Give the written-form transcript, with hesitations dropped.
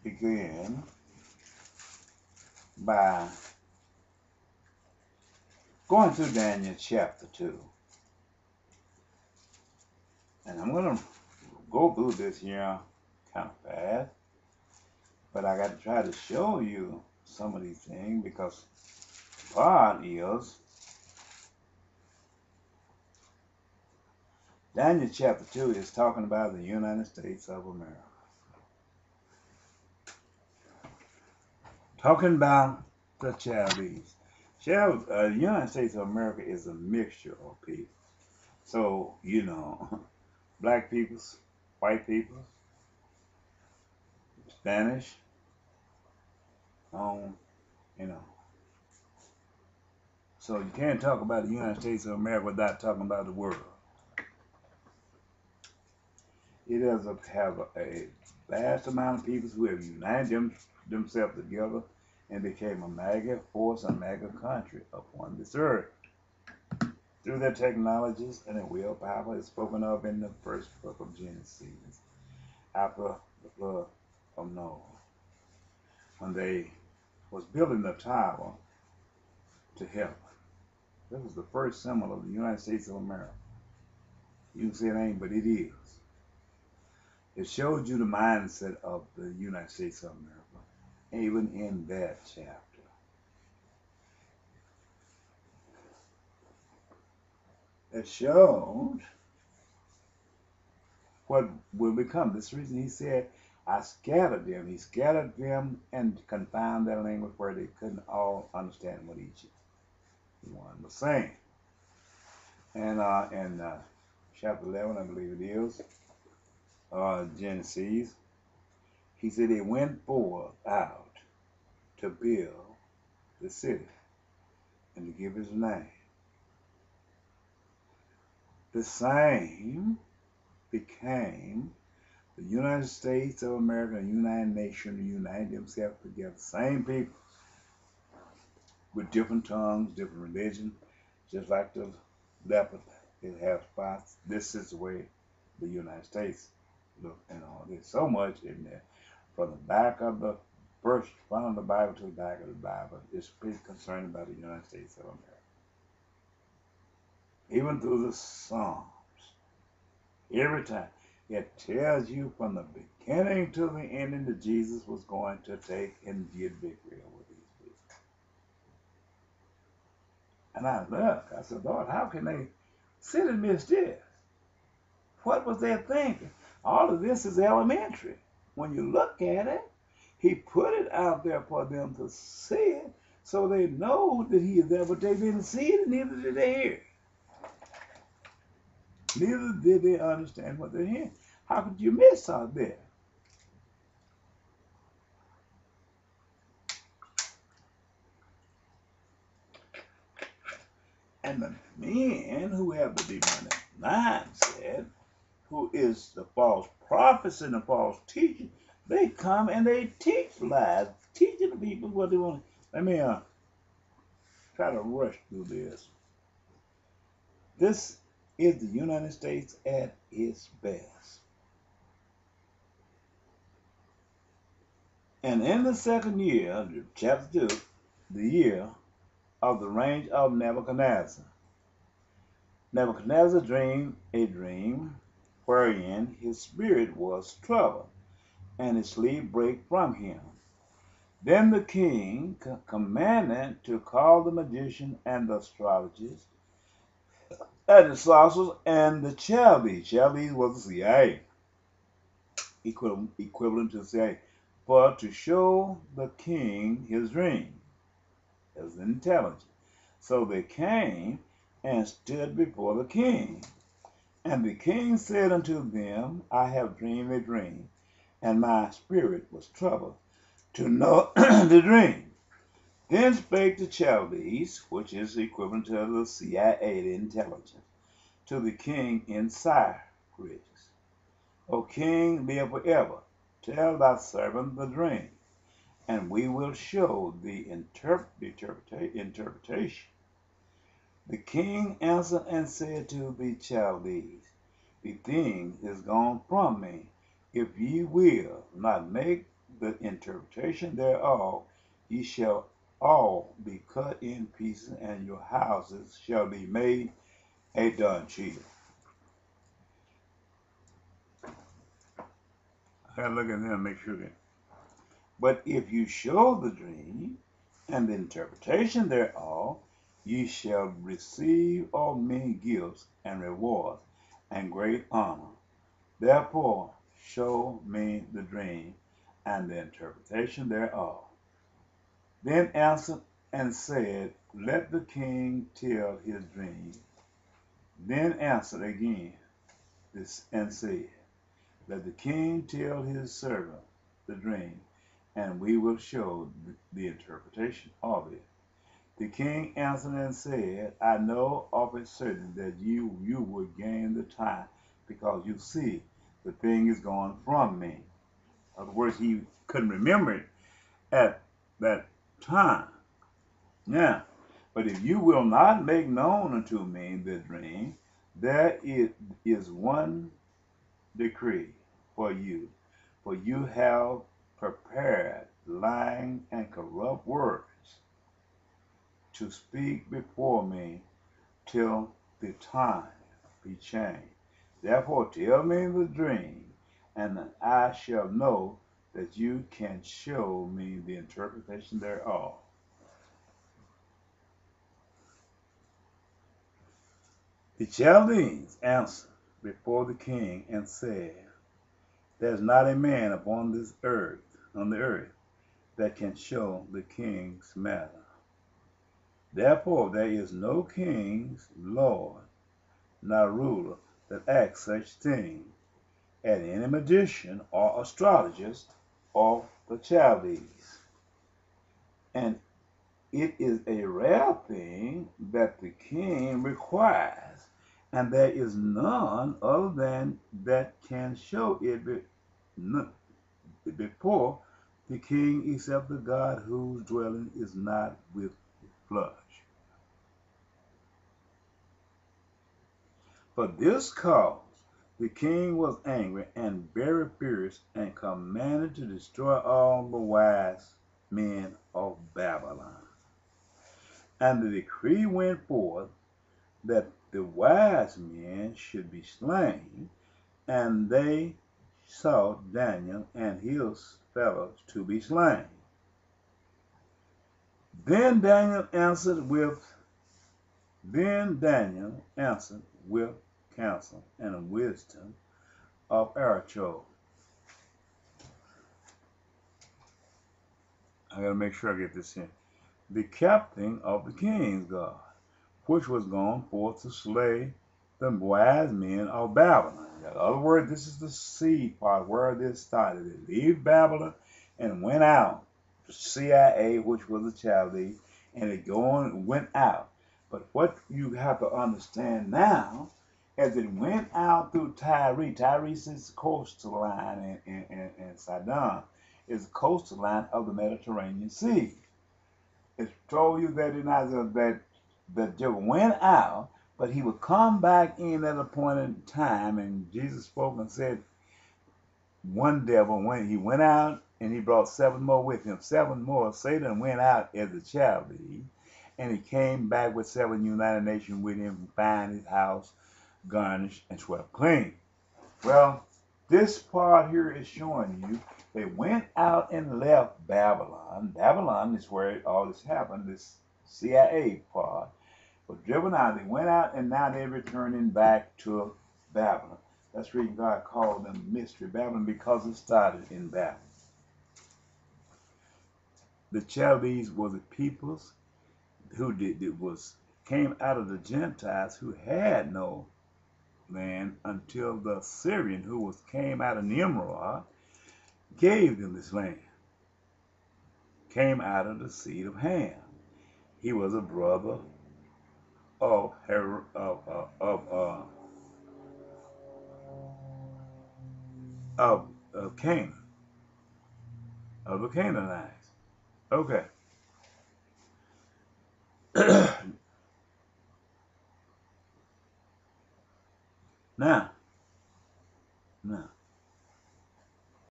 begin by going through Daniel chapter 2. And I'm going to go through this here kind of fast, but I got to try to show you some of these things because part is Daniel chapter 2 is talking about the United States of America. Talking about the Chaldees. The United States of America is a mixture of people. So, black peoples, white people, Spanish, you know. So you can't talk about the United States of America without talking about the world. It does have a vast amount of people who have united themselves together and became a mega force, a mega country upon this earth. Through their technologies and their willpower is spoken of in the first book of Genesis, after the flood of Noah, when they was building the tower to heaven. This was the first symbol of the United States of America. You can say it ain't, but it is. It shows you the mindset of the United States of America, even in that chapter. It showed what will become. This reason he said, I scattered them. He scattered them and confounded their language where they couldn't all understand what each one was saying. And in chapter 11, I believe it is, Genesis, he said they went forth out to build the city and to give his name. The same became the United States of America and United Nations, united themselves together. Same people with different tongues, different religion, just like the leopard. It has spots. This is the way the United States look, there's so much in there. From the back of the first front of the Bible to the back of the Bible, it's pretty concerned about the United States of America. Even through the Psalms, every time, it tells you from the beginning to the ending that Jesus was going to take and get victory over these people. And I said, Lord, how can they sit and miss this? What was they thinking? All of this is elementary. When you look at it, he put it out there for them to see it so they know that he is there, but they didn't see it, and neither did they hear it. Neither did they understand what they're hearing. How could you miss out there? And the men who have the demonic mindset, who is the false prophets and the false teachers, they come and they teach lies, teaching the people what they want. Let me try to rush through this. This is the United States at its best. And in the second year, chapter 2, the year of the reign of Nebuchadnezzar, Nebuchadnezzar dreamed a dream wherein his spirit was troubled, and his sleep brake from him. Then the king commanded to call the magician and the astrologers, and the sorcerers, and the Chaldees. Chaldees was the CIA, equivalent to the CIA, for to show the king his dream, as intelligence. So they came and stood before the king. And the king said unto them, I have dreamed a dream, and my spirit was troubled to know the dream. Then spake the Chaldees, which is equivalent to the CIA, the intelligence, to the king in Cyrus. O king, live forever. Tell thy servant the dream, and we will show the interpretation. The king answered and said to the Chaldees, the thing is gone from me. If ye will not make the interpretation thereof, ye shall all be cut in pieces, and your houses shall be made a dung heap. I gotta look at them and make sure that. But if you show the dream and the interpretation thereof, ye shall receive of many gifts and rewards and great honor. Therefore, show me the dream and the interpretation thereof. Then answered and said, let the king tell his dream. Then answered again and said, let the king tell his servant the dream, and we will show the interpretation of it. The king answered and said, I know of a certain that you will gain the time, because you see the thing is gone from me. In other words, he couldn't remember it at that time. Now, but if you will not make known unto me the dream, there is one decree for you have prepared lying and corrupt words to speak before me till the time be changed. Therefore tell me the dream, and I shall know that you can show me the interpretation thereof. The Chaldeans answered before the king and said, there is not a man upon this earth, on the earth, that can show the king's matter. Therefore there is no king's lord, nor ruler that acts such thing as any magician or astrologist of the Chaldees. And it is a rare thing that the king requires, and there is none other than that can show it before the king except the God whose dwelling is not with flesh. For this cause the king was angry and very furious, and commanded to destroy all the wise men of Babylon. And the decree went forth that the wise men should be slain, and they sought Daniel and his fellows to be slain. Then Daniel answered with counsel and wisdom of Arachel. I gotta make sure I get this in. The captain of the king's guard, which was gone forth to slay the wise men of Babylon. In other words, this is the seed part where this started. They leave Babylon and went out to CIA, which was the Chaldees, and it went out. But what you have to understand now, as it went out through Tyre is the coastal line, and Sidon is the coastal line of the Mediterranean Sea. It told you that in Isaiah that Job went out, but he would come back in at a appointed time, and Jesus spoke and said, one devil, when he went out, and he brought 7 more with him. 7 more. Satan went out as a Chaldees, and he came back with 7 United Nations with him, find his house garnished and swept clean. Well, this part here is showing you they went out and left Babylon. Babylon is where all this happened, this CIA part was driven out. They went out, and now they're returning back to Babylon. That's the reason God called them Mystery Babylon, because it started in Babylon. The Chaldees were the peoples who came out of the Gentiles who had no land, until the Syrian who came out of Nimrod gave them this land. Came out of the seed of Ham. He was a brother of Canaan, of the Canaanites. Okay. Now,